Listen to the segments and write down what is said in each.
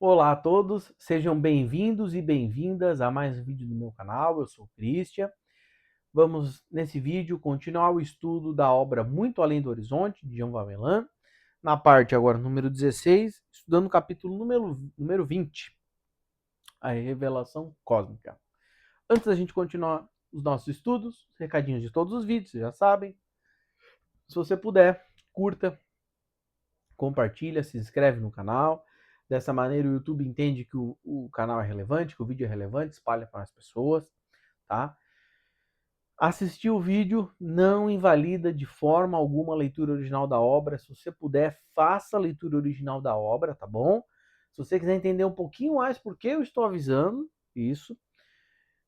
Olá a todos, sejam bem-vindos e bem-vindas a mais um vídeo do meu canal. Eu sou o Christian. Vamos, nesse vídeo, continuar o estudo da obra Muito Além do Horizonte, de Jean Valjean, na parte agora número 16, estudando o capítulo número 20, a revelação cósmica. Antes da gente continuar os nossos estudos, recadinhos de todos os vídeos, vocês já sabem. Se você puder, curta, compartilha, se inscreve no canal. Dessa maneira o YouTube entende que o canal é relevante, que o vídeo é relevante, espalha para as pessoas, tá? Assistir o vídeo não invalida de forma alguma a leitura original da obra. Se você puder, faça a leitura original da obra, tá bom? Se você quiser entender um pouquinho mais por que eu estou avisando isso,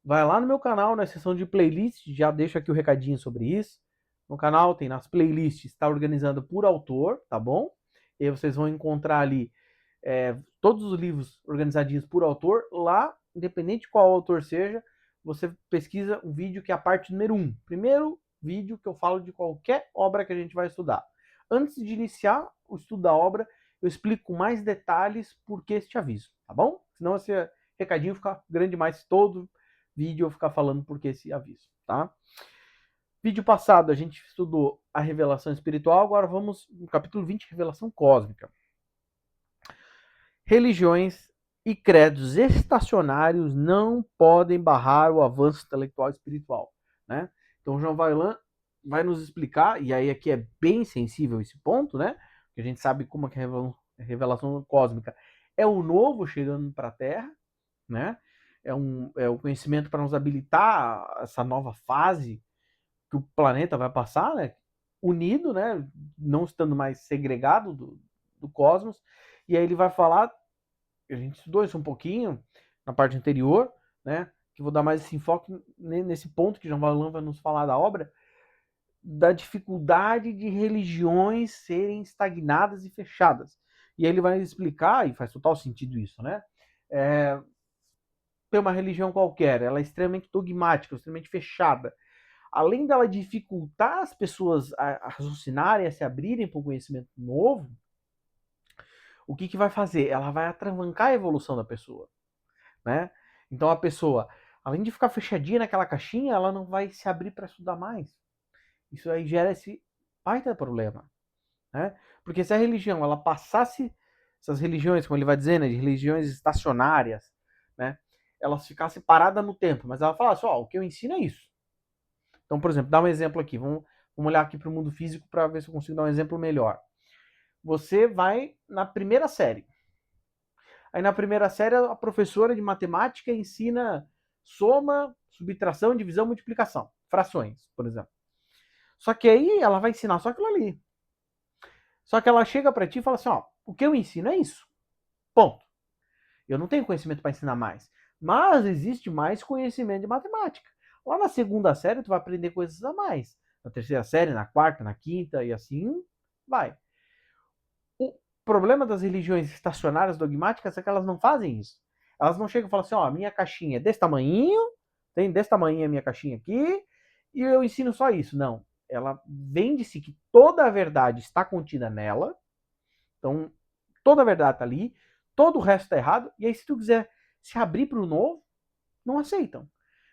vai lá no meu canal, na seção de playlist, já deixo aqui o recadinho sobre isso. No canal tem nas playlists, está organizando por autor, tá bom? E aí vocês vão encontrar ali todos os livros organizadinhos por autor. Lá, independente de qual autor seja, você pesquisa um vídeo que é a parte número 1. Primeiro vídeo que eu falo de qualquer obra que a gente vai estudar. Antes de iniciar o estudo da obra, eu explico com mais detalhes por que este aviso, tá bom? Senão esse recadinho fica grande demais, todo vídeo eu ficar falando por que esse aviso, tá? Vídeo passado a gente estudou a revelação espiritual, agora vamos no capítulo 20, revelação cósmica. Religiões e credos estacionários não podem barrar o avanço intelectual e espiritual, né? Então, Jean Valjean vai nos explicar, e aí aqui é bem sensível esse ponto, né? Porque a gente sabe como que a revelação cósmica é o novo chegando para a Terra, né? É o conhecimento para nos habilitar a essa nova fase que o planeta vai passar, né? Unido, né? Não estando mais segregado do cosmos. E aí ele vai falar, a gente estudou isso um pouquinho na parte anterior, né? Que vou dar mais esse enfoque nesse ponto que Jean Valjean vai nos falar da obra, da dificuldade de religiões serem estagnadas e fechadas. E aí ele vai explicar, e faz total sentido isso, né? Tem uma religião qualquer, ela é extremamente dogmática, extremamente fechada. Além dela dificultar as pessoas a raciocinarem, a se abrirem para um conhecimento novo, o que vai fazer? Ela vai atravancar a evolução da pessoa, né? Então a pessoa, além de ficar fechadinha naquela caixinha, ela não vai se abrir para estudar mais. Isso aí gera esse baita problema, né? Porque se a religião ela passasse, essas religiões, como ele vai dizer, né, de religiões estacionárias, né, elas ficassem paradas no tempo, mas ela falasse, ó, o que eu ensino é isso. Então, por exemplo, dá um exemplo aqui, vamos olhar aqui para o mundo físico para ver se eu consigo dar um exemplo melhor. Você vai na primeira série. Aí na primeira série a professora de matemática ensina soma, subtração, divisão, multiplicação, frações, por exemplo. Só que aí ela vai ensinar só aquilo ali. Só que ela chega para ti e fala assim, ó, o que eu ensino é isso. Ponto. Eu não tenho conhecimento para ensinar mais. Mas existe mais conhecimento de matemática. Lá na segunda série tu vai aprender coisas a mais. Na terceira série, na quarta, na quinta e assim vai. O problema das religiões estacionárias dogmáticas é que elas não fazem isso. Elas não chegam e falam assim, ó, a minha caixinha é desse tamanhinho, tem desse tamanhinho a minha caixinha aqui, e eu ensino só isso. Não. Ela vende-se que toda a verdade está contida nela, então toda a verdade está ali, todo o resto está errado, e aí se tu quiser se abrir para o novo, não aceitam.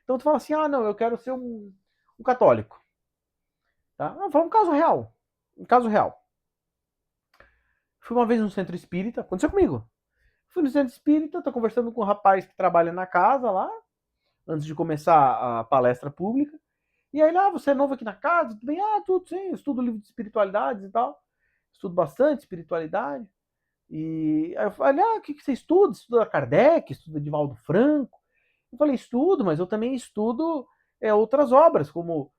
Então tu fala assim, ah, não, eu quero ser um católico. Tá? Vamos falar um caso real. Um caso real. Fui uma vez no centro espírita, aconteceu comigo. Fui no centro espírita, tô conversando com um rapaz que trabalha na casa lá, antes de começar a palestra pública. E aí, você é novo aqui na casa? Tudo bem? Ah, tudo sim, eu estudo livro de espiritualidades e tal. Estudo bastante espiritualidade. E aí eu falei, o que você estuda? Estuda Kardec, estuda Divaldo Franco. Eu falei, estudo, mas eu também estudo outras obras, como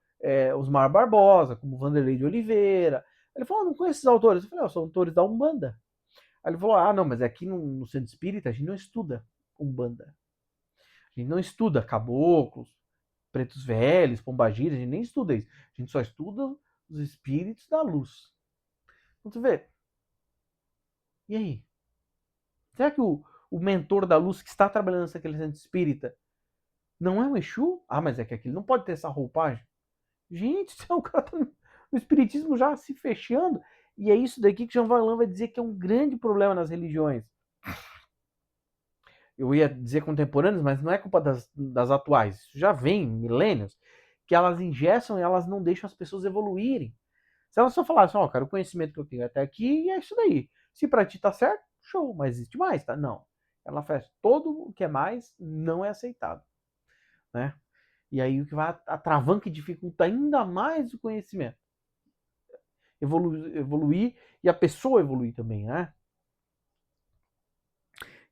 Osmar Barbosa, como Vanderlei de Oliveira. Ele falou, não conheço esses autores. Eu falei, são autores da Umbanda. Aí ele falou, não, mas aqui no Centro Espírita a gente não estuda Umbanda. A gente não estuda caboclos, pretos velhos, pombagiras, a gente nem estuda isso. A gente só estuda os espíritos da luz. Então tu vê. E aí? Será que o mentor da luz que está trabalhando naquele centro espírita não é um Exu? Ah, mas é que aquele não pode ter essa roupagem. Gente, o cara tá no espiritismo já se fechando. E é isso daqui que Jean Valjean vai dizer que é um grande problema nas religiões. eu ia dizer contemporâneas, mas não é culpa das atuais, isso já vem milênios, que elas engessam e elas não deixam as pessoas evoluírem. Se elas só falassem, ó, cara, o conhecimento que eu tenho até aqui é isso daí. Se pra ti tá certo, show, mas existe mais, tá? Não. Ela faz todo o que é mais não é aceitado, né? E aí o que vai atravanca e dificulta ainda mais o conhecimento. Evoluir e a pessoa evoluir também, né?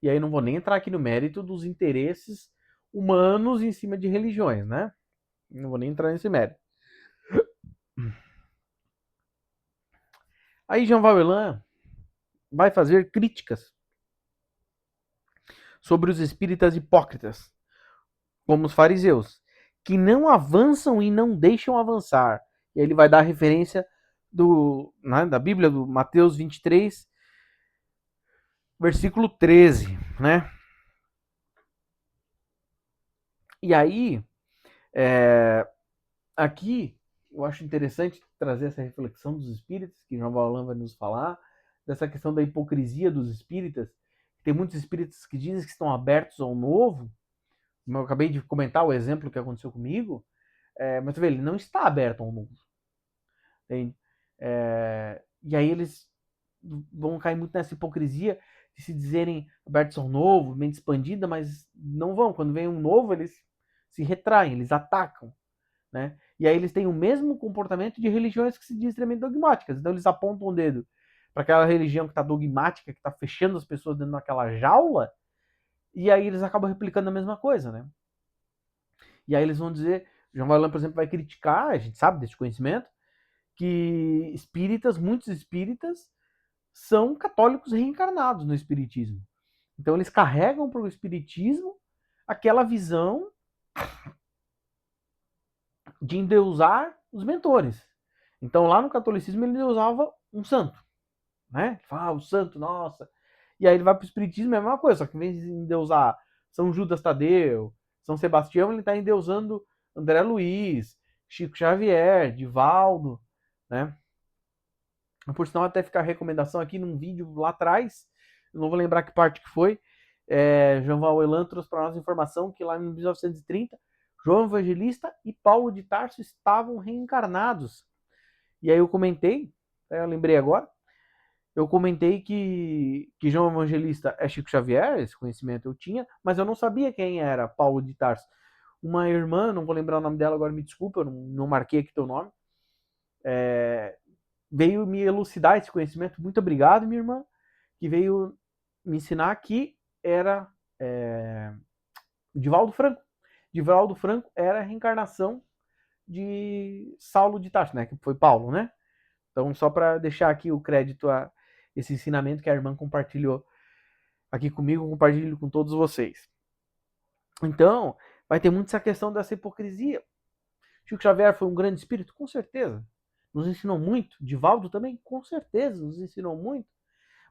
E aí não vou nem entrar aqui no mérito dos interesses humanos em cima de religiões, né? Não vou nem entrar nesse mérito. Aí Jean Valjean vai fazer críticas sobre os espíritas hipócritas, como os fariseus, que não avançam e não deixam avançar. E aí ele vai dar a referência da Bíblia, do Mateus 23, versículo 13, né? E aí, aqui, eu acho interessante trazer essa reflexão dos espíritas, que João Valjean vai nos falar, dessa questão da hipocrisia dos espíritas. Tem muitos espíritas que dizem que estão abertos ao novo, como eu acabei de comentar o exemplo que aconteceu comigo, mas tu vê, ele não está aberto ao novo. Entende? E aí eles vão cair muito nessa hipocrisia de se dizerem abertos ao novo, mente expandida, mas não vão. Quando vem um novo, eles se retraem, eles atacam. Né? E aí eles têm o mesmo comportamento de religiões que se dizem extremamente dogmáticas. Então eles apontam o dedo para aquela religião que está dogmática, que está fechando as pessoas dentro daquela jaula, e aí eles acabam replicando a mesma coisa, né? E aí eles vão dizer, João Valjean, por exemplo, vai criticar, a gente sabe desse conhecimento, que espíritas, muitos espíritas, são católicos reencarnados no espiritismo. Então eles carregam para o espiritismo aquela visão de endeusar os mentores. Então lá no catolicismo ele endeusava um santo, né? Fala, o santo, nossa. E aí ele vai para o espiritismo, é a mesma coisa, só que em vez de endeusar São Judas Tadeu, São Sebastião, ele está endeusando André Luiz, Chico Xavier, Divaldo, né? Por sinal, até ficar a recomendação aqui num vídeo lá atrás, eu não vou lembrar que parte que foi, João Valjean trouxe para nós informação que lá em 1930, João Evangelista e Paulo de Tarso estavam reencarnados. E aí eu comentei, eu lembrei agora, eu comentei que João Evangelista é Chico Xavier, esse conhecimento eu tinha, mas eu não sabia quem era Paulo de Tarso. Uma irmã, não vou lembrar o nome dela agora, me desculpa, eu não marquei aqui teu nome, veio me elucidar esse conhecimento. Muito obrigado, minha irmã, que veio me ensinar que era Divaldo Franco. Divaldo Franco era a reencarnação de Saulo de Tarso, né? Que foi Paulo, né? Então, só para deixar aqui o crédito a esse ensinamento que a irmã compartilhou aqui comigo, compartilho com todos vocês. Então, vai ter muito essa questão dessa hipocrisia. Chico Xavier foi um grande espírito? Com certeza. Nos ensinou muito. Divaldo também? Com certeza, nos ensinou muito.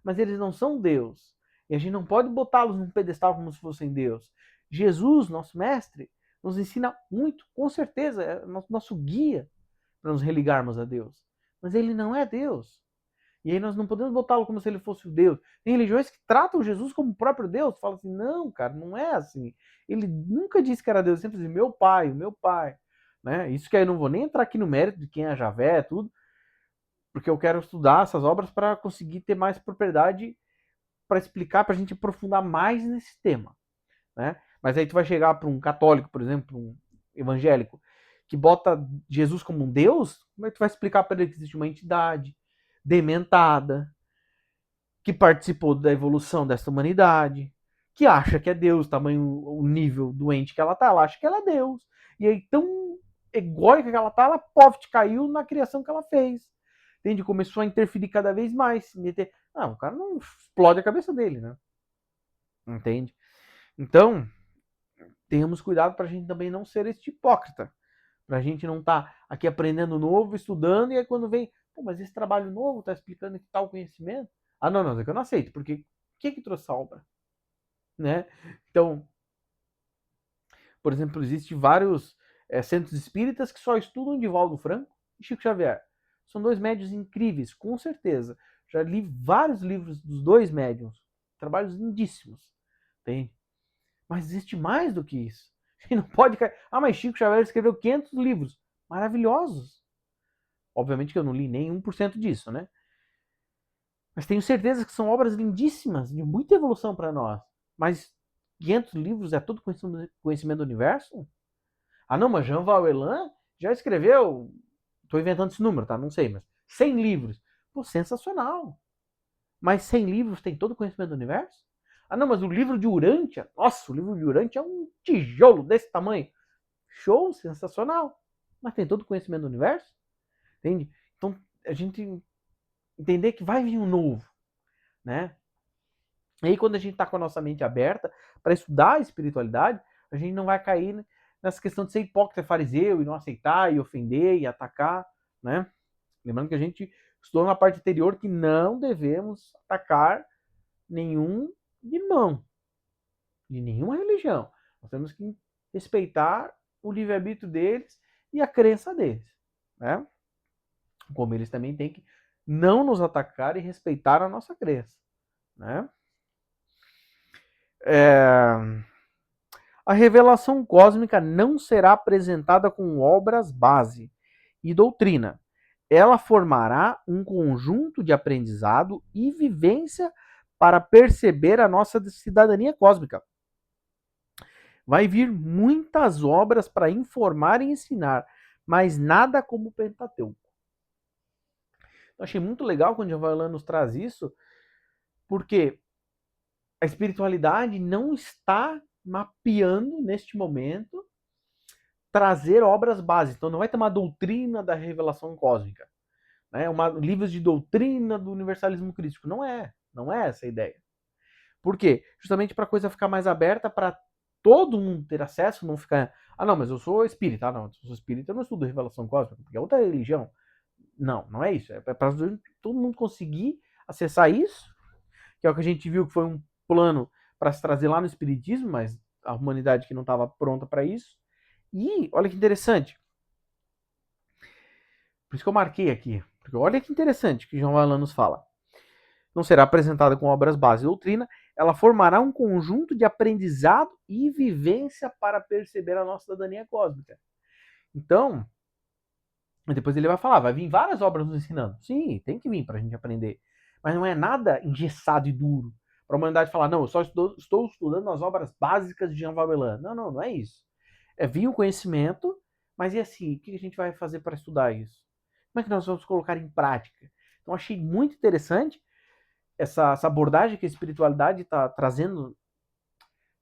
Mas eles não são Deus. E a gente não pode botá-los num pedestal como se fossem Deus. Jesus, nosso mestre, nos ensina muito, com certeza, é nosso guia para nos religarmos a Deus. Mas ele não é Deus. E aí nós não podemos botá-lo como se ele fosse o Deus. Tem religiões que tratam Jesus como o próprio Deus. Fala assim, não, cara, não é assim. Ele nunca disse que era Deus, sempre disse, meu pai, o meu pai. Né? Isso que aí eu não vou nem entrar aqui no mérito de quem é Javé, tudo, porque eu quero estudar essas obras para conseguir ter mais propriedade para explicar, para a gente aprofundar mais nesse tema. Né? Mas aí tu vai chegar para um católico, por exemplo, um evangélico, que bota Jesus como um Deus, como é que tu vai explicar para ele que existe uma entidade dementada, que participou da evolução dessa humanidade, que acha que é Deus, tamanho, o nível doente que ela tá, ela acha que ela é Deus. E aí, tão egóica que ela tá, ela caiu na criação que ela fez. Entende? Começou a interferir cada vez mais. Meter... Não, o cara não explode a cabeça dele, né? Entende? Então, tenhamos cuidado para a gente também não ser este hipócrita. Para a gente não estar aqui aprendendo novo, estudando, e aí quando vem, pô, mas esse trabalho novo está explicando que tal conhecimento. Ah, não, é que eu não aceito, porque o que trouxe a obra? Né? Então, por exemplo, existem vários centros espíritas que só estudam Divaldo Franco e Chico Xavier. São dois médios incríveis, com certeza. Já li vários livros dos dois médiums, trabalhos lindíssimos. Tem? Mas existe mais do que isso. A gente não pode... mas Chico Xavier escreveu 500 livros maravilhosos. Obviamente que eu não li nem 1% disso, né? Mas tenho certeza que são obras lindíssimas, de muita evolução para nós. Mas 500 livros é todo conhecimento do universo? Ah, não, mas Jean Valjean já escreveu... Estou inventando esse número, tá? Não sei, mas 100 livros. Pô, sensacional. Mas 100 livros tem todo o conhecimento do universo? Ah, não, mas o livro de Urântia... Nossa, o livro de Urântia é um tijolo desse tamanho. Show, sensacional. Mas tem todo o conhecimento do universo? Entende? Então, a gente entender que vai vir um novo, né? E aí, quando a gente está com a nossa mente aberta para estudar a espiritualidade, a gente não vai cair nessa questão de ser hipócrita, fariseu, e não aceitar, e ofender, e atacar, né? Lembrando que a gente estudou na parte anterior que não devemos atacar nenhum irmão de nenhuma religião. Nós temos que respeitar o livre-arbítrio deles e a crença deles, né? Como eles também têm que não nos atacar e respeitar a nossa crença, né? A revelação cósmica não será apresentada com obras base e doutrina. Ela formará um conjunto de aprendizado e vivência para perceber a nossa cidadania cósmica. Vai vir muitas obras para informar e ensinar, mas nada como o Pentateuco. Eu achei muito legal quando o Giovanni nos traz isso, porque a espiritualidade não está mapeando neste momento trazer obras básicas. Então não vai ter uma doutrina da revelação cósmica, né? Livros de doutrina do universalismo crístico. Não é essa a ideia. Por quê? Justamente para a coisa ficar mais aberta para todo mundo ter acesso, não ficar, não, mas eu sou espírita, não, se eu sou espírita eu não estudo revelação cósmica, porque é outra religião. Não é isso. É para todo mundo conseguir acessar isso, que é o que a gente viu que foi um plano para se trazer lá no espiritismo, mas a humanidade que não estava pronta para isso. E olha que interessante. Por isso que eu marquei aqui. Porque olha que interessante que João Vallan nos fala. Não será apresentada com obras base e doutrina, ela formará um conjunto de aprendizado e vivência para perceber a nossa cidadania cósmica. Então, depois ele vai falar, vai vir várias obras nos ensinando. Sim, tem que vir para a gente aprender. Mas não é nada engessado e duro. Para a humanidade falar, não, eu só estou estudando as obras básicas de Jean Valjean. Não é isso. É vir o conhecimento, mas e assim, o que a gente vai fazer para estudar isso? Como é que nós vamos colocar em prática? Então, achei muito interessante essa abordagem que a espiritualidade está trazendo,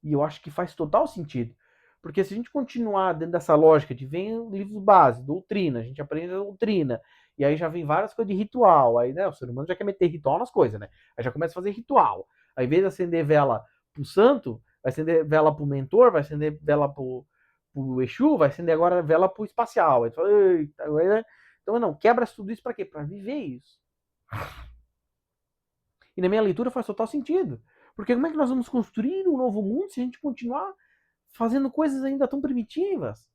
e eu acho que faz total sentido. Porque se a gente continuar dentro dessa lógica de vem livros básicos, doutrina, a gente aprende a doutrina, e aí já vem várias coisas de ritual, aí né, o ser humano já quer meter ritual nas coisas, né? Aí já começa a fazer ritual. Aí, ao invés de acender vela pro santo, vai acender vela pro mentor, vai acender vela pro Exu, vai acender agora vela pro espacial. Aí fala, eita, né? Então não, quebra tudo isso para quê? Para viver isso. E na minha leitura faz total sentido. Porque como é que nós vamos construir um novo mundo se a gente continuar fazendo coisas ainda tão primitivas?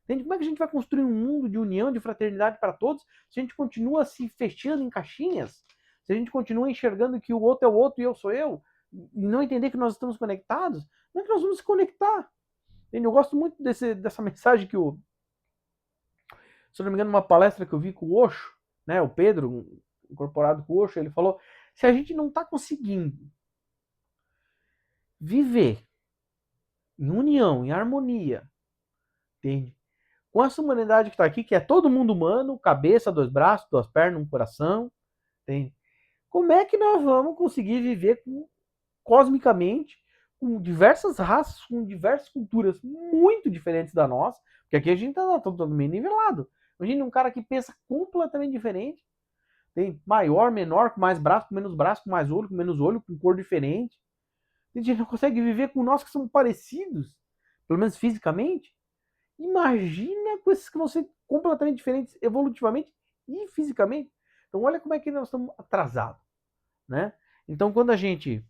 Entende? Como é que a gente vai construir um mundo de união, de fraternidade para todos, se a gente continua se fechando em caixinhas? Se a gente continua enxergando que o outro é o outro e eu sou eu? E não entender que nós estamos conectados? Como é que nós vamos se conectar? Entende? Eu gosto muito dessa mensagem que se eu não me engano, numa palestra que eu vi com o Osho, né, o Pedro, incorporado com o Osho, ele falou, se a gente não está conseguindo viver em união, em harmonia, entende? Com essa humanidade que está aqui, que é todo mundo humano, cabeça, dois braços, duas pernas, um coração, entende? Como é que nós vamos conseguir viver cosmicamente, com diversas raças, com diversas culturas muito diferentes da nossa, porque aqui a gente está todo meio nivelado. Imagina um cara que pensa completamente diferente, tem maior, menor, com mais braço, com menos braço, com mais olho, com menos olho, com cor diferente. A gente não consegue viver com nós que somos parecidos, pelo menos fisicamente. Imagina com esses que vão ser completamente diferentes evolutivamente e fisicamente. Então olha como é que nós estamos atrasados, né? Então quando a gente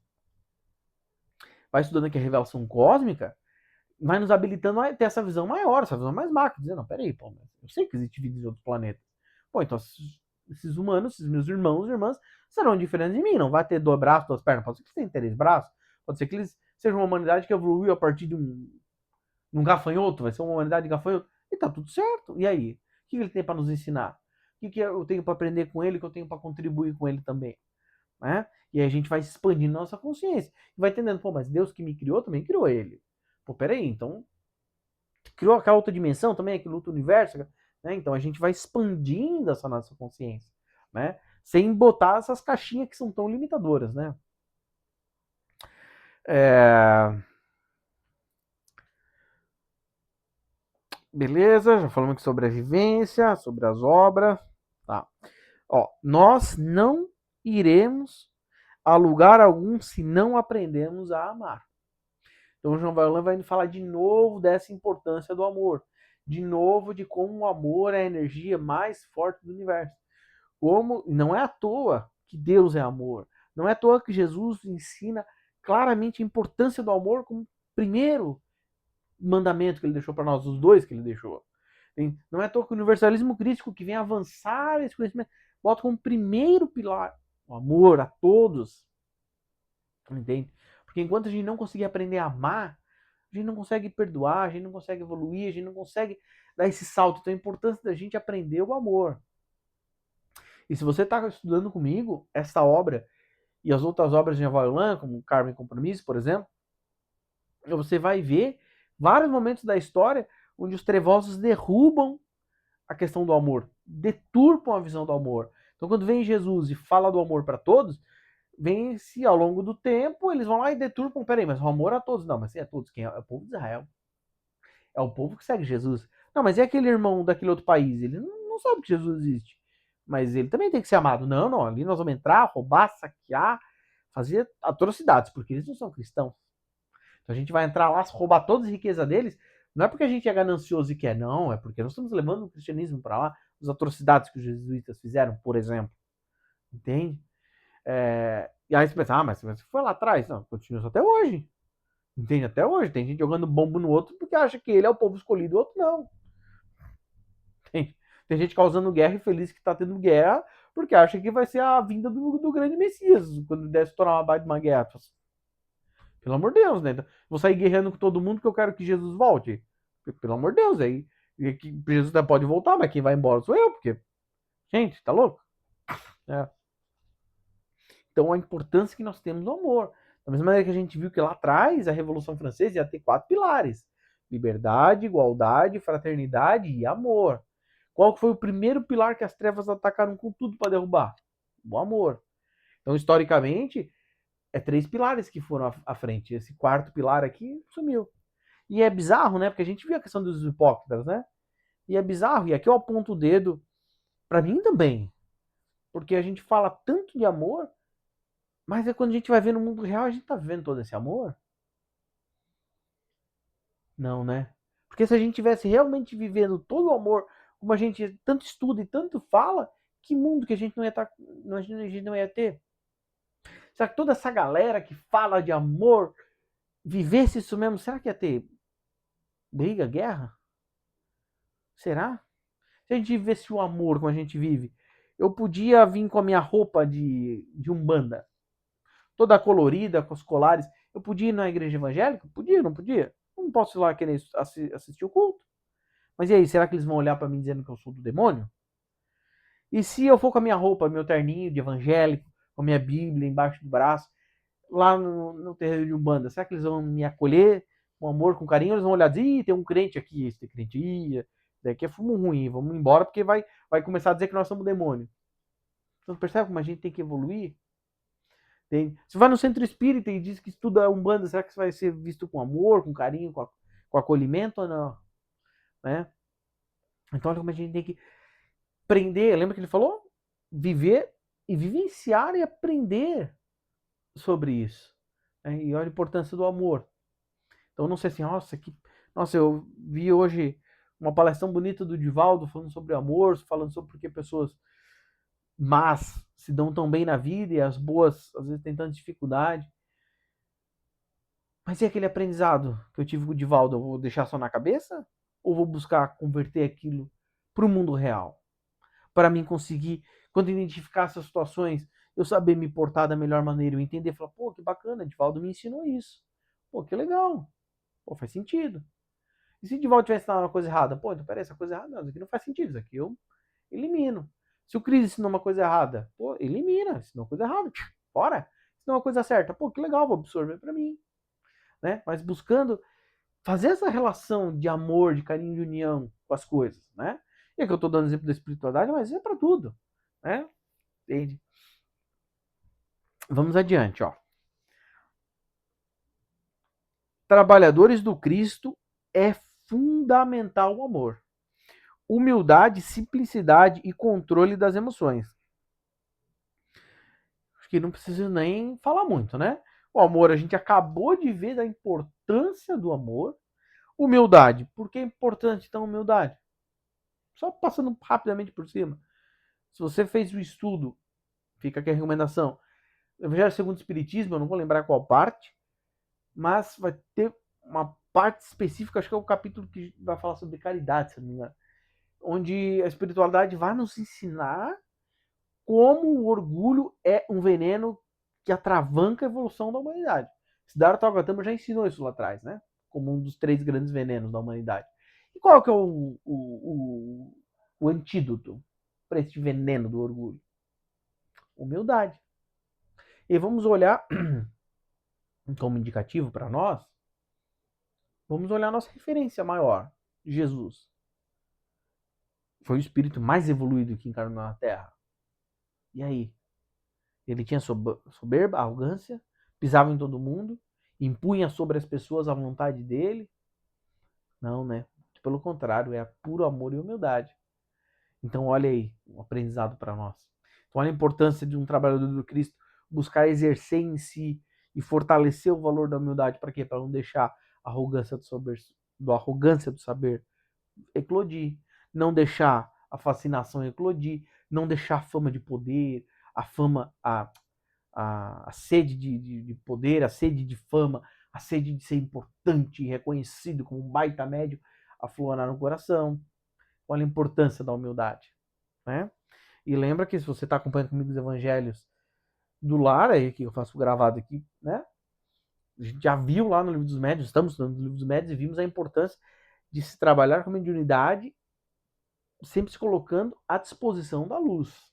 vai estudando aqui a revelação cósmica, vai nos habilitando a ter essa visão maior, essa visão mais macro, dizendo, não, peraí, pô, eu sei que existe vida em outros planetas. Pô, então esses humanos, esses meus irmãos e irmãs, serão diferentes de mim, não vai ter dois braços, duas pernas, pode ser que eles tenham três braços, pode ser que eles seja uma humanidade que evoluiu a partir de um gafanhoto, vai ser uma humanidade de gafanhoto, e tá tudo certo. E aí? O que ele tem para nos ensinar? O que eu tenho para aprender com ele, que eu tenho para contribuir com ele também? Né? E aí a gente vai expandindo nossa consciência. E vai entendendo, pô, mas Deus que me criou também criou ele. Pô, peraí, então criou aquela outra dimensão também, aquele outro universo, né? Então a gente vai expandindo essa nossa consciência, né? Sem botar essas caixinhas que são tão limitadoras, né? Beleza, já falamos aqui sobre a vivência, sobre as obras, tá? Ó, nós não iremos a lugar algum se não aprendemos a amar. Então, o João Violan vai falar de novo dessa importância do amor. De novo, de como o amor é a energia mais forte do universo. Como não é à toa que Deus é amor. Não é à toa que Jesus ensina claramente a importância do amor como primeiro mandamento que ele deixou para nós, os dois que ele deixou. Não é à toa que o universalismo crítico que vem avançar esse conhecimento bota como primeiro pilar o amor a todos. Entende? Porque enquanto a gente não conseguir aprender a amar, a gente não consegue perdoar, a gente não consegue evoluir, a gente não consegue dar esse salto. Então a importância da gente aprender o amor. E se você está estudando comigo essa obra e as outras obras de Jean Valjean, como Carmen Compromisso, por exemplo, você vai ver vários momentos da história onde os trevosos derrubam a questão do amor, deturpam a visão do amor. Então, quando vem Jesus e fala do amor para todos, vem se ao longo do tempo eles vão lá e deturpam. Peraí, mas o amor a todos? Não, mas sim a todos. Quem é? É o povo de Israel. É o povo que segue Jesus. Não, mas e aquele irmão daquele outro país? Ele não sabe que Jesus existe. Mas ele também tem que ser amado. Não, não. Ali nós vamos entrar, roubar, saquear, fazer atrocidades, porque eles não são cristãos. Então a gente vai entrar lá, roubar todas as riquezas deles. Não é porque a gente é ganancioso e quer, não. É porque nós estamos levando o cristianismo para lá. As atrocidades que os jesuítas fizeram, por exemplo. Entende? E aí você pensa, mas você foi lá atrás. Não, continua até hoje. Entende? Até hoje. Tem gente jogando bombo no outro porque acha que ele é o povo escolhido, o outro não. Tem gente causando guerra e feliz que está tendo guerra porque acha que vai ser a vinda do grande Messias quando der se tornar uma baita de uma guerra. Pelo amor de Deus, né? Então, vou sair guerreando com todo mundo que eu quero que Jesus volte. Pelo amor de Deus, aí Jesus até pode voltar, mas quem vai embora sou eu, porque, gente, tá louco? É. Então a importância que nós temos no amor. Da mesma maneira que a gente viu que lá atrás a Revolução Francesa ia ter 4 pilares: liberdade, igualdade, fraternidade e amor. Qual foi o primeiro pilar que as trevas atacaram com tudo para derrubar? O amor. Então, historicamente, é 3 pilares que foram à frente. Esse quarto pilar aqui sumiu. E é bizarro, né? Porque a gente viu a questão dos hipócritas, né? E é bizarro. E aqui eu aponto o dedo para mim também. Porque a gente fala tanto de amor, mas é quando a gente vai ver no mundo real, a gente tá vendo todo esse amor? Não, né? Porque se a gente tivesse realmente vivendo todo o amor, como a gente tanto estuda e tanto fala, que mundo que a gente não ia estar, a gente não ia ter? Será que toda essa galera que fala de amor vivesse isso mesmo? Será que ia ter briga, guerra? Será? Se a gente vivesse o amor como a gente vive, eu podia vir com a minha roupa de umbanda, toda colorida, com os colares. Eu podia ir na igreja evangélica? Podia, não podia? Não posso ir lá querer assistir o culto. Mas e aí, será que eles vão olhar para mim dizendo que eu sou do demônio? E se eu for com a minha roupa, meu terninho de evangélico, com a minha Bíblia embaixo do braço, lá no terreiro de Umbanda, será que eles vão me acolher com amor, com carinho? Ou eles vão olhar e dizer, ih, tem um crente aqui, esse crente, ih, daqui é fumo ruim, vamos embora porque vai começar a dizer que nós somos demônio. Então percebe como a gente tem que evoluir? Você vai no centro espírita e diz que estuda Umbanda, será que você vai ser visto com amor, com carinho, com acolhimento ou não? Né? Então olha como a gente tem que aprender, lembra que ele falou? Viver e vivenciar e aprender sobre isso. Né? E olha a importância do amor. Então não sei assim, nossa, eu vi hoje uma palestra bonita do Divaldo falando sobre amor, falando sobre por que pessoas más se dão tão bem na vida e as boas às vezes têm tanta dificuldade. Mas e aquele aprendizado que eu tive com o Divaldo? Eu vou deixar só na cabeça? Ou vou buscar converter aquilo para o mundo real? Para mim conseguir, quando identificar essas situações, eu saber me portar da melhor maneira, eu entender, falar, pô, que bacana, Divaldo me ensinou isso. Pô, que legal. Pô, faz sentido. E se o Divaldo tivesse ensinado uma coisa errada? Pô, então peraí, essa coisa errada não, isso aqui não faz sentido, isso aqui eu elimino. Se o Cris ensinou uma coisa errada, pô, elimina, ensinou uma coisa errada, fora. Ensinou uma coisa certa, pô, que legal, vou absorver pra mim. Né? Mas buscando fazer essa relação de amor, de carinho, de união com as coisas, né? E aqui eu tô dando exemplo da espiritualidade, mas é pra tudo, né? Entende? Vamos adiante, ó. Trabalhadores do Cristo é fundamental o amor. Humildade, simplicidade e controle das emoções. Acho que não preciso nem falar muito, né? O amor, a gente acabou de ver da importância do amor. Humildade. Por que é importante, então, humildade? Só passando rapidamente por cima. Se você fez o estudo, fica aqui a recomendação. Evangelho segundo o Espiritismo, eu não vou lembrar qual parte, mas vai ter uma parte específica, acho que é o capítulo que vai falar sobre caridade, se não me engano, onde a espiritualidade vai nos ensinar como o orgulho é um veneno que atravanca a evolução da humanidade. Siddhartha Gautama já ensinou isso lá atrás, né? Como um dos 3 grandes venenos da humanidade. E qual que é o antídoto para esse veneno do orgulho? Humildade. E vamos olhar como indicativo para nós, vamos olhar a nossa referência maior, Jesus. Foi o espírito mais evoluído que encarnou na Terra. E aí? Ele tinha soberba, arrogância, pisava em todo mundo, impunha sobre as pessoas a vontade dele? Não, né? Pelo contrário, é puro amor e humildade. Então, olha aí, um aprendizado para nós. Então, olha a importância de um trabalhador do Cristo buscar exercer em si e fortalecer o valor da humildade. Para quê? Para não deixar a arrogância do saber eclodir, não deixar a fascinação eclodir, não deixar a fama de poder, a fama, a sede de poder, a sede de fama, a sede de ser importante e reconhecido como um baita médico aflorar no coração. Olha a importância da humildade, né? E lembra que se você está acompanhando comigo os evangelhos do lar, aí que eu faço gravado aqui, né? A gente já viu lá no livro dos médios, estamos no livro dos médios e vimos a importância de se trabalhar com a mediunidade, sempre se colocando à disposição da luz.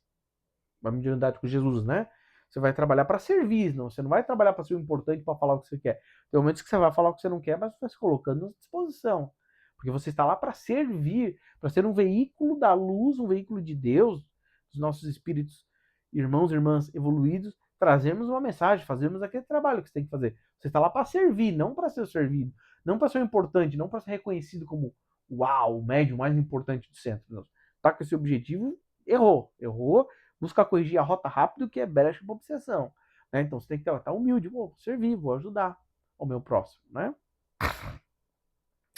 A mediunidade com Jesus, né? Você vai trabalhar para servir, não. Você não vai trabalhar para ser o importante, para falar o que você quer. Tem momentos que você vai falar o que você não quer, mas você está se colocando à disposição. Porque você está lá para servir, para ser um veículo da luz, um veículo de Deus, dos nossos espíritos, irmãos e irmãs evoluídos, trazermos uma mensagem, fazermos aquele trabalho que você tem que fazer. Você está lá para servir, não para ser servido, não para ser importante, não para ser reconhecido como uau, o médium mais importante do centro. Não. Tá com esse objetivo, errou. Errou, buscar corrigir a rota rápido, que é brecha para obsessão. Né? Então você tem que estar humilde, vou servir, vou ajudar o meu próximo. Né?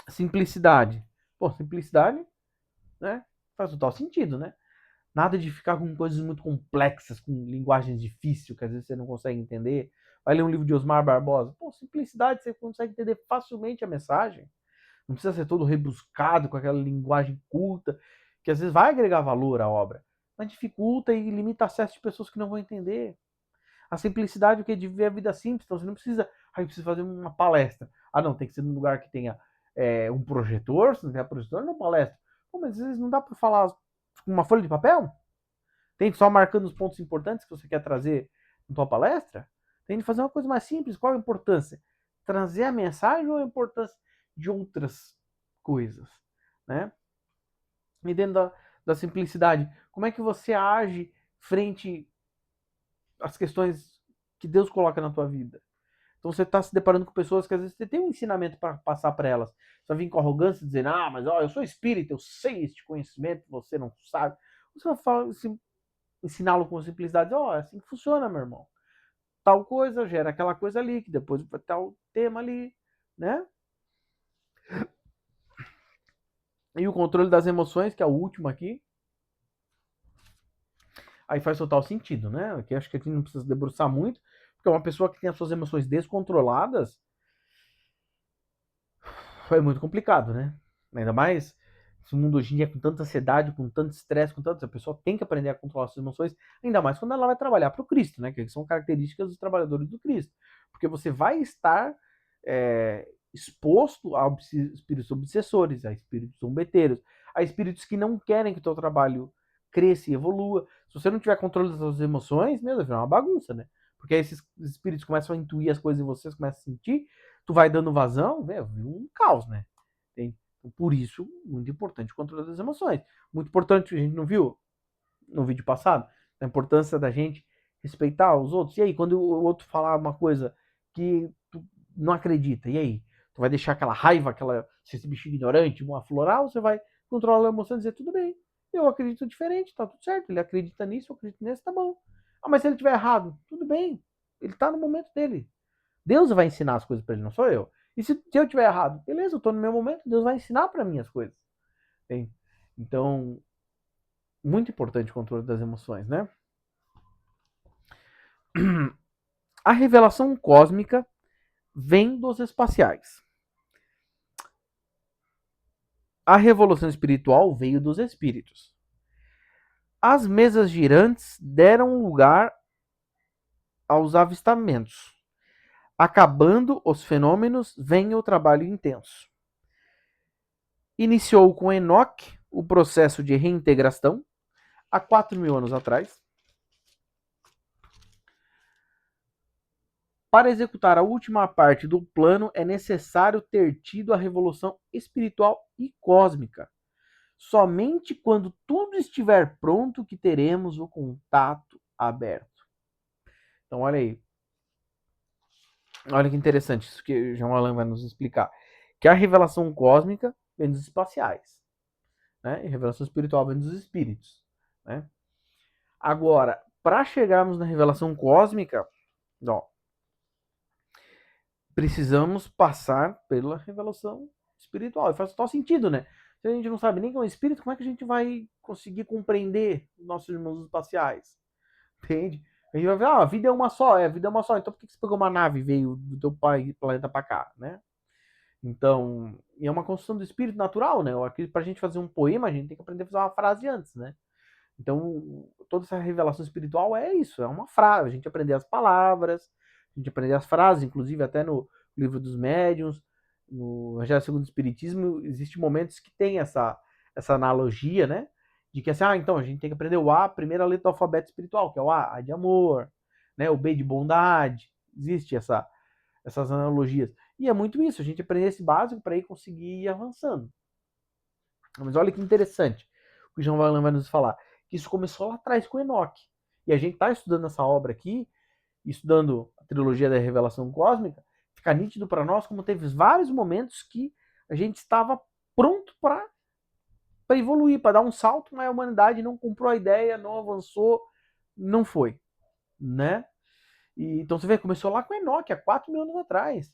Simplicidade. Pô, simplicidade, né? Faz total sentido, né? Nada de ficar com coisas muito complexas, com linguagens difíceis, que às vezes você não consegue entender. Vai ler um livro de Osmar Barbosa. Pô, simplicidade, você consegue entender facilmente a mensagem. Não precisa ser todo rebuscado com aquela linguagem culta, que às vezes vai agregar valor à obra, mas dificulta e limita acesso de pessoas que não vão entender. A simplicidade, o que é de viver a vida simples, então você não precisa, precisa fazer uma palestra. Ah, não, tem que ser num lugar que tenha um projetor, se não tiver projetor, não palestra. Pô, mas às vezes não dá para falar com uma folha de papel? Tem só marcando os pontos importantes que você quer trazer na tua palestra? Tem de fazer uma coisa mais simples. Qual a importância? Trazer a mensagem ou a importância de outras coisas, né? E dentro da simplicidade, como é que você age frente às questões que Deus coloca na tua vida? Então você está se deparando com pessoas que às vezes você tem um ensinamento para passar para elas. Você vai vir com arrogância dizendo, mas ó, eu sou espírita, eu sei este conhecimento, você não sabe. Você vai falar, assim, ensiná-lo com simplicidade, é assim que funciona, meu irmão. Tal coisa gera aquela coisa ali, que depois vai estar o tema ali, né? E o controle das emoções, que é o último aqui, aí faz total sentido, né? Aqui acho que a gente não precisa debruçar muito, porque uma pessoa que tem as suas emoções descontroladas é muito complicado, né? Ainda mais esse mundo hoje em dia com tanta ansiedade, com tanto estresse, com tanto, a pessoa tem que aprender a controlar suas emoções, ainda mais quando ela vai trabalhar para o Cristo, né? Que são características dos trabalhadores do Cristo. Porque você vai estar exposto a espíritos obsessores, a espíritos zombeteiros, a espíritos que não querem que o teu trabalho cresça e evolua. Se você não tiver controle das suas emoções, meu Deus, é uma bagunça, né? Porque aí esses espíritos começam a intuir as coisas em você, você começa a sentir, tu vai dando vazão, vira um caos, né? Entende? Por isso, muito importante o controle das emoções. Muito importante, a gente não viu no vídeo passado, a importância da gente respeitar os outros. E aí, quando o outro falar uma coisa que tu não acredita, e aí? Tu vai deixar aquela raiva, esse bicho ignorante, aflorar, ou você vai controlar a emoção e dizer, tudo bem, eu acredito diferente, tá tudo certo, ele acredita nisso, eu acredito nesse, tá bom. Ah, mas se ele tiver errado, tudo bem, ele tá no momento dele. Deus vai ensinar as coisas para ele, não sou eu. E se eu tiver errado, beleza, eu tô no meu momento, Deus vai ensinar para mim as coisas. Tem? Então, muito importante o controle das emoções, né? A revelação cósmica vem dos espaciais. A revolução espiritual veio dos espíritos. As mesas girantes deram lugar aos avistamentos. Acabando os fenômenos, vem o trabalho intenso. Iniciou com Enoque o processo de reintegração, há 4.000 anos atrás. Para executar a última parte do plano, é necessário ter tido a revolução espiritual e cósmica. Somente quando tudo estiver pronto que teremos o contato aberto. Então, olha aí. Olha que interessante isso que João Alan vai nos explicar. Que a revelação cósmica vem dos espaciais. Né? E a revelação espiritual vem dos espíritos. Né? Agora, para chegarmos na revelação cósmica, ó, precisamos passar pela revelação espiritual. E faz total sentido, né? Se a gente não sabe nem que é um espírito, como é que a gente vai conseguir compreender os nossos irmãos espaciais? Entende? A gente vai ver, a vida é uma só, a vida é uma só. Então por que você pegou uma nave e veio do teu planeta para cá, né? Então, é uma construção do espírito natural, né? Para a gente fazer um poema, a gente tem que aprender a fazer uma frase antes, né? Então, toda essa revelação espiritual é isso, é uma frase, a gente aprender as palavras, a gente aprender as frases, inclusive até no livro dos médiuns, no Evangelho segundo o Espiritismo, existem momentos que tem essa analogia, né? De que assim, então a gente tem que aprender o A, a primeira letra do alfabeto espiritual, que é o A de amor, né? O B de bondade, existe essas analogias. E é muito isso, a gente aprender esse básico para ir conseguir ir avançando. Mas olha que interessante o que o João Valan vai nos falar. Que isso começou lá atrás com Enoque. E a gente está estudando essa obra aqui, estudando a trilogia da Revelação Cósmica, fica nítido para nós como teve vários momentos que a gente estava pronto para evoluir, para dar um salto, mas a humanidade não comprou a ideia, não avançou, não foi. Né? E, então você vê, começou lá com Enoque, há 4.000 anos atrás.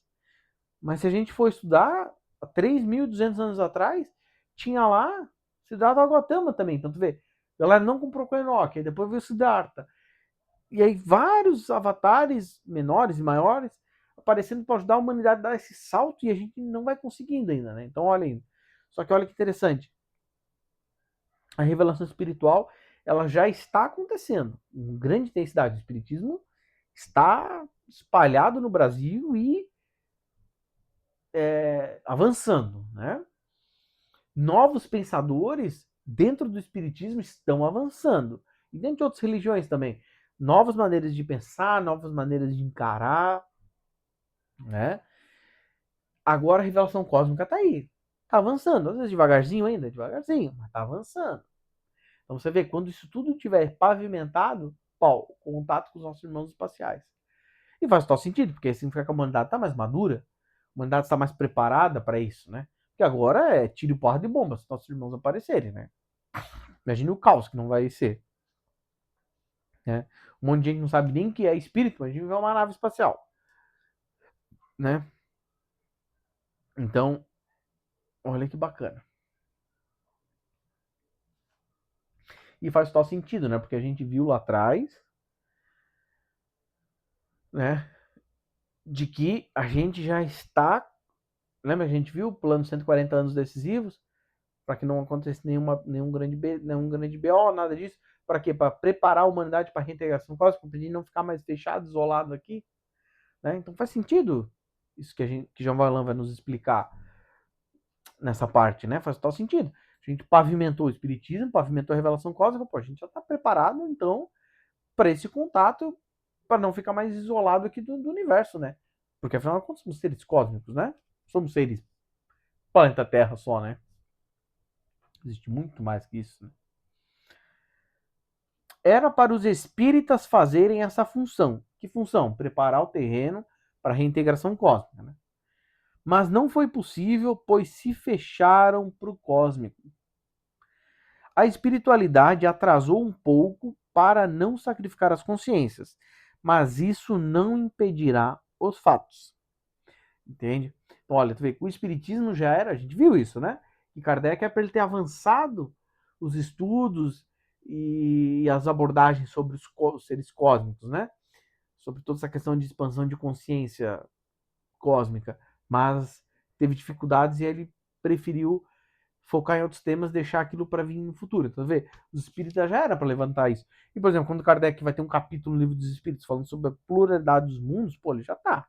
Mas se a gente for estudar, há 3.200 anos atrás, tinha lá Siddhartha Gautama também. Então tu vê, a galera não comprou com Enoch, aí depois veio Siddhartha. E aí vários avatares menores e maiores aparecendo para ajudar a humanidade a dar esse salto e a gente não vai conseguindo ainda, né? Então olha aí. Só que olha que interessante. A revelação espiritual, ela já está acontecendo. Em grande intensidade. O espiritismo está espalhado no Brasil e avançando, né? Novos pensadores dentro do espiritismo estão avançando. E dentro de outras religiões também. Novas maneiras de pensar, novas maneiras de encarar, né? Agora a revelação cósmica está aí. Está avançando. Às vezes devagarzinho ainda, devagarzinho, mas está avançando. Então você vê, quando isso tudo estiver pavimentado, contato com os nossos irmãos espaciais. E faz total sentido, porque significa que a humanidade está mais madura, a humanidade está mais preparada para isso, né? Porque agora é tiro e porra de bomba se nossos irmãos aparecerem, né? Imagina o caos que não vai ser. Né? Um monte de gente não sabe nem o que é espírito, mas a gente vê uma nave espacial. Né? Então, olha que bacana. E faz total sentido, né? Porque a gente viu lá atrás, né? De que a gente já está. Lembra? A gente viu o plano 140 anos decisivos para que não acontecesse nenhum grande BO, nada disso. Para quê? Para preparar a humanidade para a reintegração cósmica, para a gente não ficar mais fechado, isolado aqui. Né? Então faz sentido isso que Jean Valjean vai nos explicar nessa parte, né? Faz total sentido. A gente pavimentou o espiritismo, pavimentou a revelação cósmica, pô, a gente já está preparado, então, para esse contato, para não ficar mais isolado aqui do universo, né? Porque afinal de contas somos seres cósmicos, né? Somos seres planeta Terra só, né? Existe muito mais que isso, né? Era para os espíritas fazerem essa função. Que função? Preparar o terreno para a reintegração cósmica, né? Mas não foi possível, pois se fecharam para o cósmico. A espiritualidade atrasou um pouco para não sacrificar as consciências, mas isso não impedirá os fatos. Entende? Então, olha, tu vê que o espiritismo já era, a gente viu isso, né? Que Kardec é para ele ter avançado os estudos e as abordagens sobre os seres cósmicos, né? Sobre toda essa questão de expansão de consciência cósmica, mas teve dificuldades e ele preferiu focar em outros temas, deixar aquilo para vir no futuro. Então, vê, os espíritas já era para levantar isso. E, por exemplo, quando Kardec vai ter um capítulo no livro dos espíritos falando sobre a pluralidade dos mundos, pô, ele já tá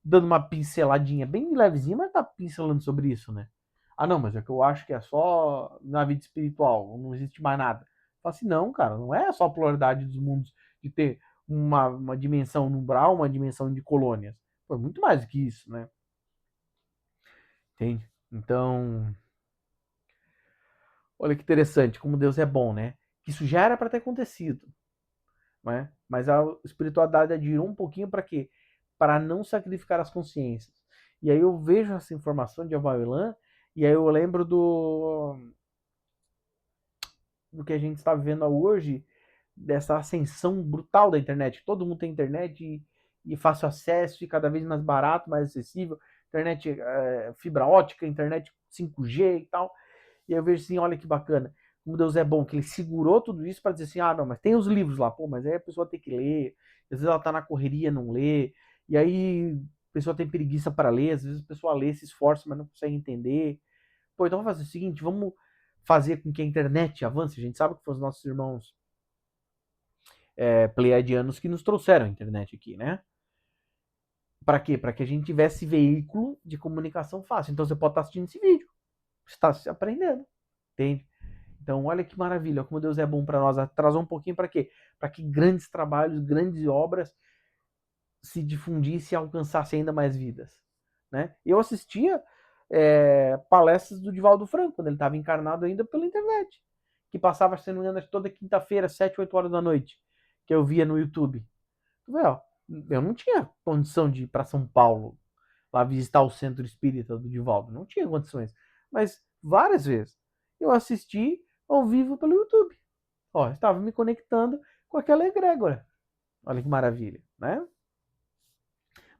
dando uma pinceladinha bem levezinha, mas tá pincelando sobre isso, né? Ah, não, mas é que eu acho que é só na vida espiritual, não existe mais nada. Fala assim, não, cara, não é só a pluralidade dos mundos de ter uma dimensão umbral, uma dimensão de colônias. Foi muito mais do que isso, né? Entende? Então, olha que interessante, como Deus é bom, né? Isso já era para ter acontecido, né? Mas a espiritualidade adiou um pouquinho para quê? Para não sacrificar as consciências. E aí eu vejo essa informação de Availã e aí eu lembro do que a gente está vivendo hoje, dessa ascensão brutal da internet. Todo mundo tem internet e fácil acesso e cada vez mais barato, mais acessível. Internet fibra ótica, internet 5G e tal. E aí eu vejo assim, olha que bacana. Como Deus é bom, que ele segurou tudo isso para dizer assim, ah, não, mas tem os livros lá, pô, mas aí a pessoa tem que ler. Às vezes ela tá na correria, não lê. E aí a pessoa tem preguiça para ler, às vezes a pessoa lê, se esforça, mas não consegue entender. Pô, então vamos fazer o seguinte, vamos fazer com que a internet avance. A gente sabe que foram os nossos irmãos pleiadianos que nos trouxeram a internet aqui, né? Para quê? Para que a gente tivesse veículo de comunicação fácil. Então você pode estar assistindo esse vídeo, está se aprendendo, entende? Então, olha que maravilha, como Deus é bom para nós. Atrasou um pouquinho para quê? Para que grandes trabalhos, grandes obras se difundissem e alcançassem ainda mais vidas. Né? Eu assistia palestras do Divaldo Franco, quando ele estava encarnado ainda pela internet, que passava, se não me engano, toda quinta-feira, 7, 8 horas da noite, que eu via no YouTube. Eu não tinha condição de ir para São Paulo, lá visitar o centro espírita do Divaldo. Não tinha condições. Mas várias vezes eu assisti ao vivo pelo YouTube. Ó, estava me conectando com aquela egrégora. Olha que maravilha, né?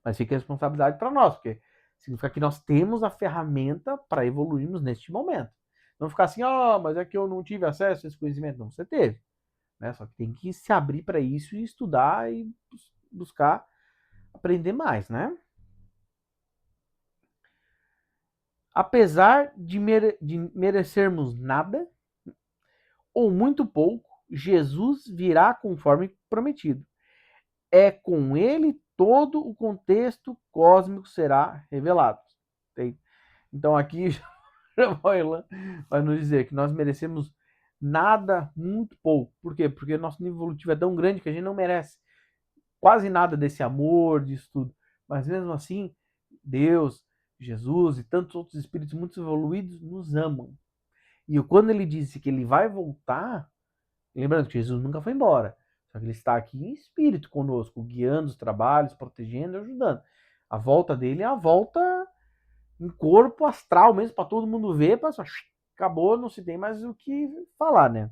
Mas fica a responsabilidade para nós, porque significa que nós temos a ferramenta para evoluirmos neste momento. Não ficar assim, ó, mas é que eu não tive acesso a esse conhecimento. Não, você teve. Né? Só que tem que se abrir para isso e estudar e buscar aprender mais, né? Apesar de merecermos nada ou muito pouco, Jesus virá conforme prometido. É com ele todo o contexto cósmico será revelado. Então aqui vai nos dizer que nós merecemos nada, muito pouco. Por quê? Porque nosso nível evolutivo é tão grande que a gente não merece quase nada desse amor, disso tudo. Mas mesmo assim, Deus, Jesus e tantos outros espíritos muito evoluídos nos amam. E quando ele disse que ele vai voltar, lembrando que Jesus nunca foi embora, só que ele está aqui em espírito conosco, guiando os trabalhos, protegendo e ajudando. A volta dele é a volta em corpo astral mesmo, para todo mundo ver, para acabou, não se tem mais o que falar, né?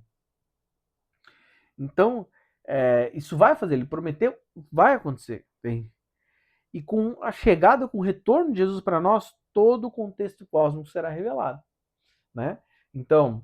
Então, isso vai fazer, ele prometeu, vai acontecer. Bem. E com a chegada, com o retorno de Jesus para nós, todo o contexto cósmico será revelado, né? Então,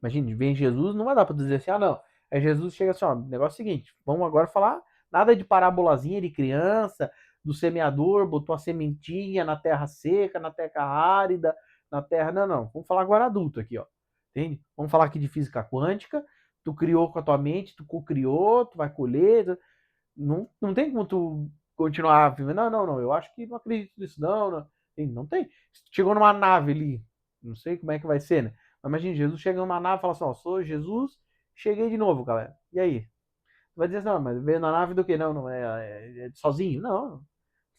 imagine, vem Jesus, não vai dar para dizer assim, ah, não. Aí Jesus chega assim, ó, o negócio é o seguinte, vamos agora falar nada de parábolazinha de criança, do semeador, botou a sementinha na terra seca, na terra árida, na terra. Não, não. Vamos falar agora adulto aqui, ó. Entende? Vamos falar aqui de física quântica. Tu criou com a tua mente, tu co-criou, tu vai colher. Não tem como tu continuar vivendo. Não, eu acho que não acredito nisso, não tem. Chegou numa nave ali, não sei como é que vai ser, né? Mas imagina, Jesus chega numa nave e fala assim, ó, sou Jesus, cheguei de novo, galera. E aí? Vai dizer assim, não, mas veio na nave do quê? Não, é sozinho. Não,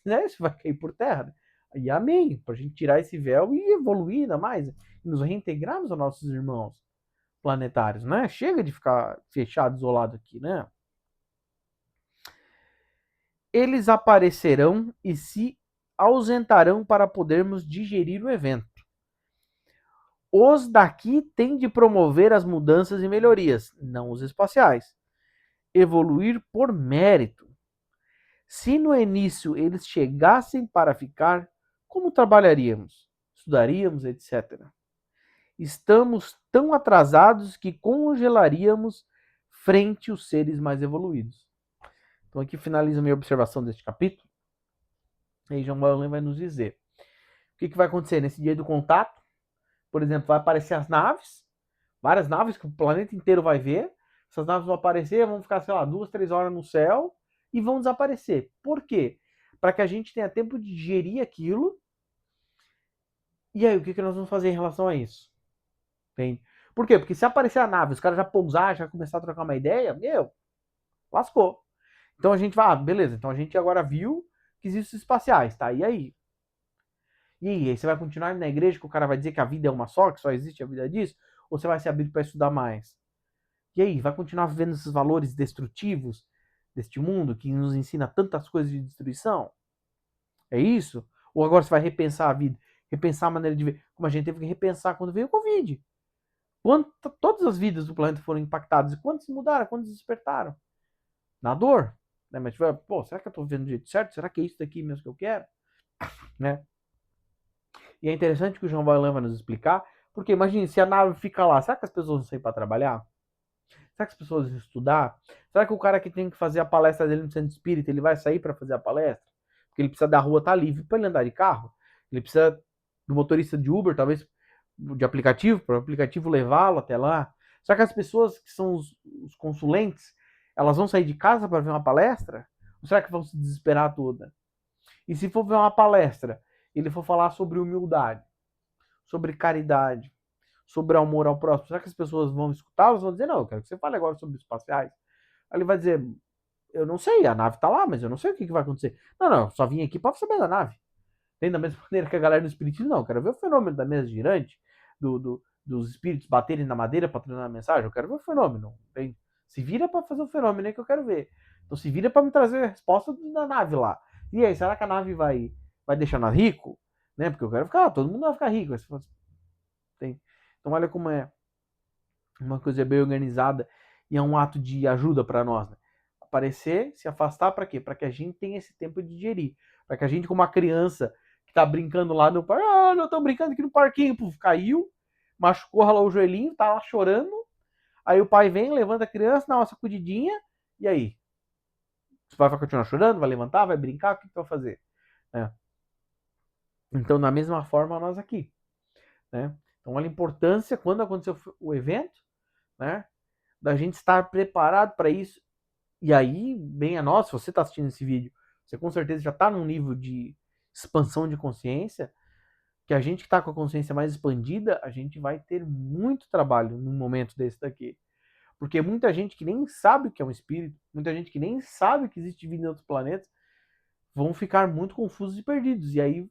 né? Isso vai cair por terra. Né? E amém, pra gente tirar esse véu e evoluir ainda mais, e nos reintegrarmos aos nossos irmãos planetários, né? Chega de ficar fechado, isolado aqui, né? Eles aparecerão e se ausentarão para podermos digerir o evento. Os daqui têm de promover as mudanças e melhorias, não os espaciais. Evoluir por mérito. Se no início eles chegassem para ficar, como trabalharíamos? Estudaríamos, etc. Estamos tão atrasados que congelaríamos frente aos seres mais evoluídos. Então aqui finaliza a minha observação deste capítulo. Aí João Paulo vai nos dizer o que vai acontecer nesse dia do contato. Por exemplo, vai aparecer as naves, várias naves que o planeta inteiro vai ver. Essas naves vão aparecer, vão ficar, sei lá, 2, 3 horas no céu e vão desaparecer. Por quê? Para que a gente tenha tempo de digerir aquilo. E aí, o que nós vamos fazer em relação a isso? Entende? Por quê? Porque se aparecer a nave, os caras já pousar, já começar a trocar uma ideia, meu, lascou. Então a gente vai, beleza, então a gente agora viu que existem espaciais, tá? E aí? E aí, você vai continuar na igreja que o cara vai dizer que a vida é uma só, que só existe a vida disso? Ou você vai se abrir para estudar mais? E aí, vai continuar vivendo esses valores destrutivos deste mundo que nos ensina tantas coisas de destruição? É isso? Ou agora você vai repensar a vida, repensar a maneira de ver, como a gente teve que repensar quando veio o Covid? Todas as vidas do planeta foram impactadas. E quantos mudaram? Quantos despertaram? Na dor. Né? Mas, pô, será que eu estou vivendo do jeito certo? Será que é isso daqui mesmo que eu quero? Né? E é interessante que o João Vaillant vai nos explicar, porque imagine, se a nave fica lá, será que as pessoas vão sair para trabalhar? Será que as pessoas vão estudar? Será que o cara que tem que fazer a palestra dele no centro espírita, ele vai sair para fazer a palestra? Porque ele precisa da rua estar livre para ele andar de carro. Ele precisa do motorista de Uber, talvez de aplicativo, para o aplicativo levá-lo até lá. Será que as pessoas que são os consulentes, elas vão sair de casa para ver uma palestra? Ou será que vão se desesperar toda? E se for ver uma palestra, ele for falar sobre humildade, sobre caridade, sobre amor ao próximo, será que as pessoas vão escutar? Elas vão dizer, não, eu quero que você fale agora sobre os espaciais. Aí ele vai dizer, eu não sei, a nave tá lá, mas eu não sei o que vai acontecer. Não, só vim aqui para saber da nave. Tem da mesma maneira que a galera do espiritismo, não, eu quero ver o fenômeno da mesa girante, dos espíritos baterem na madeira para treinar a mensagem, eu quero ver o fenômeno. Tem, se vira para fazer o fenômeno aí que eu quero ver. Então se vira para me trazer a resposta da nave lá. E aí, será que a nave vai deixar nós rico? Né? Porque eu quero ficar, todo mundo vai ficar rico. Tem. Então olha como é uma coisa bem organizada e é um ato de ajuda para nós. Né? Aparecer, se afastar para quê? Para que a gente tenha esse tempo de digerir. Para que a gente, como uma criança que tá brincando lá no parque, não tô brincando aqui no parquinho, puf, caiu, machucou, ralou o joelhinho, tá lá chorando. Aí o pai vem, levanta a criança, dá uma sacudidinha, e aí? Você vai continuar chorando? Vai levantar? Vai brincar? O que vai fazer? É. Então, da mesma forma, nós aqui. Né? Então, olha a importância, quando aconteceu o evento, né? Da gente estar preparado para isso. E aí, bem a nós, se você está assistindo esse vídeo, você com certeza já está num nível de expansão de consciência, que a gente que está com a consciência mais expandida, a gente vai ter muito trabalho num momento desse daqui. Porque muita gente que nem sabe o que é um espírito, muita gente que nem sabe que existe vida em outros planetas, vão ficar muito confusos e perdidos. E aí,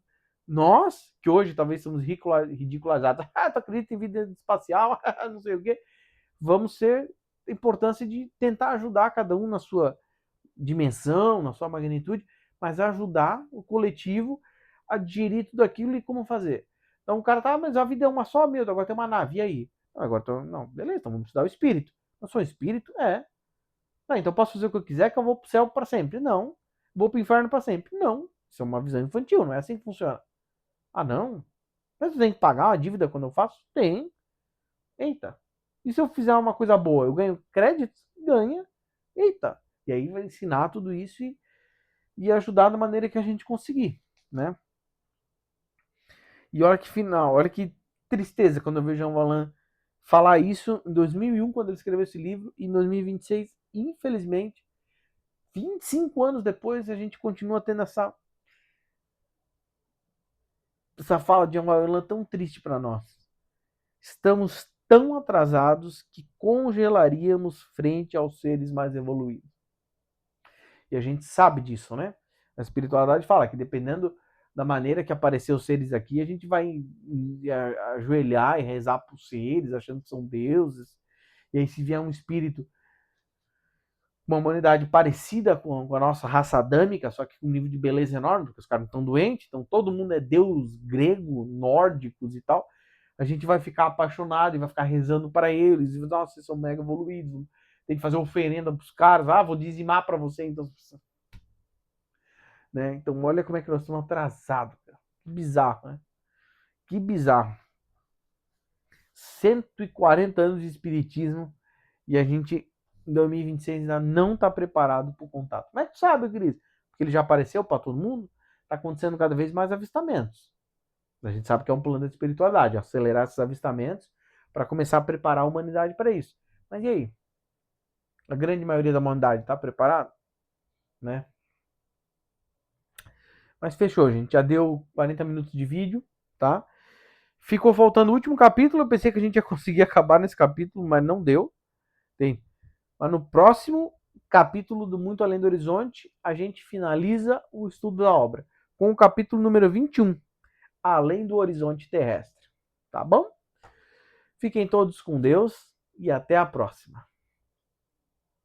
nós, que hoje talvez somos ridicularizados, tu acredita em vida espacial, não sei o quê, vamos ser a importância de tentar ajudar cada um na sua dimensão, na sua magnitude, mas ajudar o coletivo a digerir tudo aquilo e como fazer. Então o cara tá, mas a vida é uma só, meu, agora tem uma nave, e aí? Agora não, beleza, então vamos estudar o espírito. Eu sou um espírito? É. Não, então posso fazer o que eu quiser que eu vou pro céu para sempre? Não. Vou pro inferno para sempre? Não. Isso é uma visão infantil, não é assim que funciona. Ah, não? Mas eu tenho que pagar uma dívida quando eu faço? Tem. Eita. E se eu fizer uma coisa boa, eu ganho créditos? Ganha. Eita. E aí vai ensinar tudo isso e ajudar da maneira que a gente conseguir, né? E olha que final, olha que tristeza quando eu vejo Jean Valin falar isso em 2001, quando ele escreveu esse livro, e em 2026, infelizmente, 25 anos depois, a gente continua tendo essa fala de Amaurlan tão triste para nós. Estamos tão atrasados que congelaríamos frente aos seres mais evoluídos. E a gente sabe disso, né? A espiritualidade fala que dependendo da maneira que aparecer os seres aqui, a gente vai ajoelhar e rezar para os seres, achando que são deuses. E aí, se vier um espírito, uma humanidade parecida com a nossa raça adâmica, só que com um nível de beleza enorme, porque os caras não estão doentes, então todo mundo é deus grego, nórdicos e tal, a gente vai ficar apaixonado e vai ficar rezando para eles. E, nossa, vocês são mega evoluídos, tem que fazer oferenda para os caras. Ah, vou dizimar para você, então. Né? Então, olha como é que nós estamos atrasados. Cara. Que bizarro, né? Que bizarro. 140 anos de espiritismo e a gente, em 2026, ainda não está preparado para o contato. Mas tu sabe, Cris, porque ele já apareceu para todo mundo, está acontecendo cada vez mais avistamentos. A gente sabe que é um plano da espiritualidade, acelerar esses avistamentos para começar a preparar a humanidade para isso. Mas e aí? A grande maioria da humanidade está preparada? Né? Mas fechou, gente. Já deu 40 minutos de vídeo, tá? Ficou faltando o último capítulo. Eu pensei que a gente ia conseguir acabar nesse capítulo, mas não deu. Tem. Mas no próximo capítulo do Muito Além do Horizonte, a gente finaliza o estudo da obra com o capítulo número 21, Além do Horizonte Terrestre. Tá bom? Fiquem todos com Deus e até a próxima.